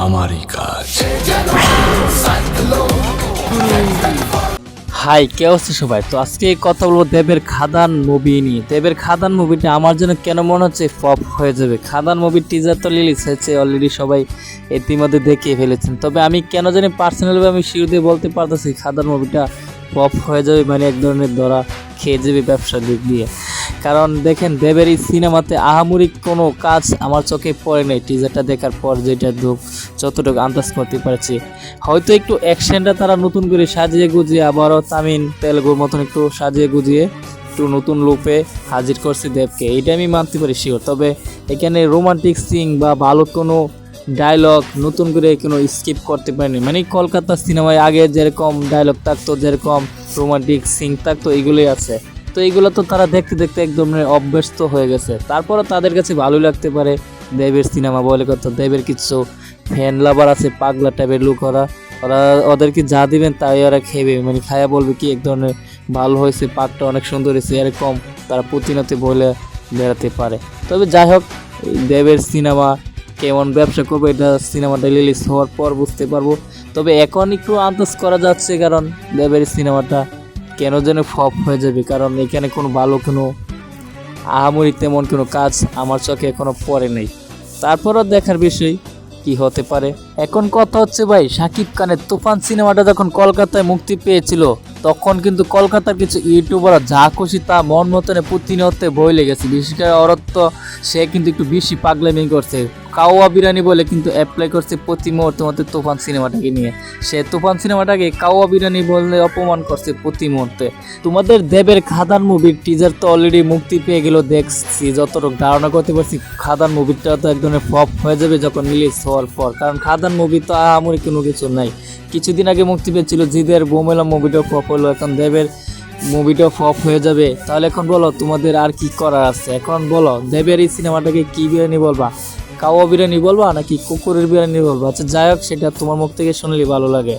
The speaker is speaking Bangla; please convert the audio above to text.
আমারই কাজ। হাই, কে হচ্ছে সবাই? তো আজকে কথা বলবো দেবের খাদান মুভি নিয়ে। দেবের খাদান মুভিটা আমার জন্য কেন মনে হচ্ছে ফ্লপ হয়ে যাবে। খাদান মুভির টিজার তো রিলিজ হয়েছে অলরেডি, সবাই ইতিমধ্যে দেখিয়ে ফেলেছেন। তবে আমি কেন জানি পার্সোনালি আমি শিওর দিয়ে বলতে পারতেছি খাদান মুভিটা ফ্লপ হয়ে যাবে, মানে এক ধরনের ধরা খেয়ে যাবে ব্যবসার দিক দিয়ে। কারণ দেখেন দেবের এই সিনেমাতে আহামরি কোনো কাজ আমার চোখে পড়ে নেই টিজারটা দেখার পর, যেটা যতটুকু আন্দাজ করতে পারছি। হয়তো একটু অ্যাকশনটা তারা নতুন করে সাজিয়ে গুজিয়ে আবারও তামিল তেলুগুর মতন একটু সাজিয়ে গুজিয়ে একটু নতুন রূপে হাজির করছে দেবকে, এটা আমি মানতে পারি শিওর। তবে এখানে রোমান্টিক সিন বা ভালো কোনো ডায়লগ নতুন করে কোনো স্কিপ করতে পারেনি। মানে কলকাতা সিনেমায় আগে যেরকম ডায়লগ থাকতো, যেরকম রোমান্টিক সিন থাকতো, এগুলোই আছে। তো এইগুলো তো তারা দেখতে দেখতে একদম অভ্যস্ত হয়ে গেছে। তারপরও তাদের কাছে ভালোই লাগতে পারে দেবের সিনেমা বলে কথা। দেবের কিছু ফ্যান লাভার আছে, পাগলা টাইপের লোক, ওরা ওদেরকে যা দিবেন তাই ওরা খেবে, মানে খায়া বলবে কি এক ধরনের ভালো হয়েছে, পাকটা অনেক সুন্দর হয়েছে, এরকম তারা প্রতিনিয়ত বলে বেড়াতে পারে। তবে যাই হোক, দেবের সিনেমা কেমন ব্যবসা করবে এটা সিনেমাটা রিলিজ হওয়ার পর বুঝতে পারবো। তবে এখন একটু আন্দাজ করা যাচ্ছে, কারণ দেবের সিনেমাটা কেন যেন ফ্লপ হয়ে যাবে, কারণ এখানে কোনো ভালো কোনো আহামরি তেমন কোনো কাজ আমার চোখে এখনো পড়ে নেই। তারপরও দেখার বিষয় কি হতে পারে। এখন কথা হচ্ছে ভাই, শাকিব খানের তুফান সিনেমাটা যখন কলকাতায় মুক্তি পেয়েছিল তখন কিন্তু কলকাতার কিছু ইউটিউবাররা যা খুশি তা মন মতনে প্রতিনিয়ত বই লেগেছে। বিশেষ করে অরত্ব, সে কিন্তু একটু বেশি পাগলামি করছে, কাওয়া বিরিয়ানি বলে কিন্তু অ্যাপ্লাই করছে প্রতি মুহূর্তে মধ্যে তুফান সিনেমাটাকে নিয়ে। সে তুফান সিনেমাটাকে কাওয়া বিরিয়ানি বলে অপমান করছে প্রতি মুহূর্তে। তোমাদের দেবের খাদান মুভির টিজার তো অলরেডি মুক্তি পেয়ে গেল, দেখছি যতটুকু ধারণা করতে পারছি খাদান মুভিটা তো এক ধরনের ফ্লপ হয়ে যাবে যখন রিলিজ হওয়ার পর, কারণ খাদান মুভি তো আহামরি কোনো কিছু নাই। কিছুদিন আগে মুক্তি পেয়েছিল জিদের বোমেলা, মুভিটাও ফ্লপ হলো, এখন দেবের মুভিটাও ফ্লপ হয়ে যাবে। তাহলে এখন বলো তোমাদের আর কি করার আছে? এখন বলো দেবের এই সিনেমাটাকে কি বিরিয়ানি বলবা, কাওয়া বিরিয়ানি বলবা নাকি কুকুরের বিরিয়ানি বলবা? আচ্ছা যাই হোক, সেটা তোমার মুখ থেকে শুনলে ভালো লাগে।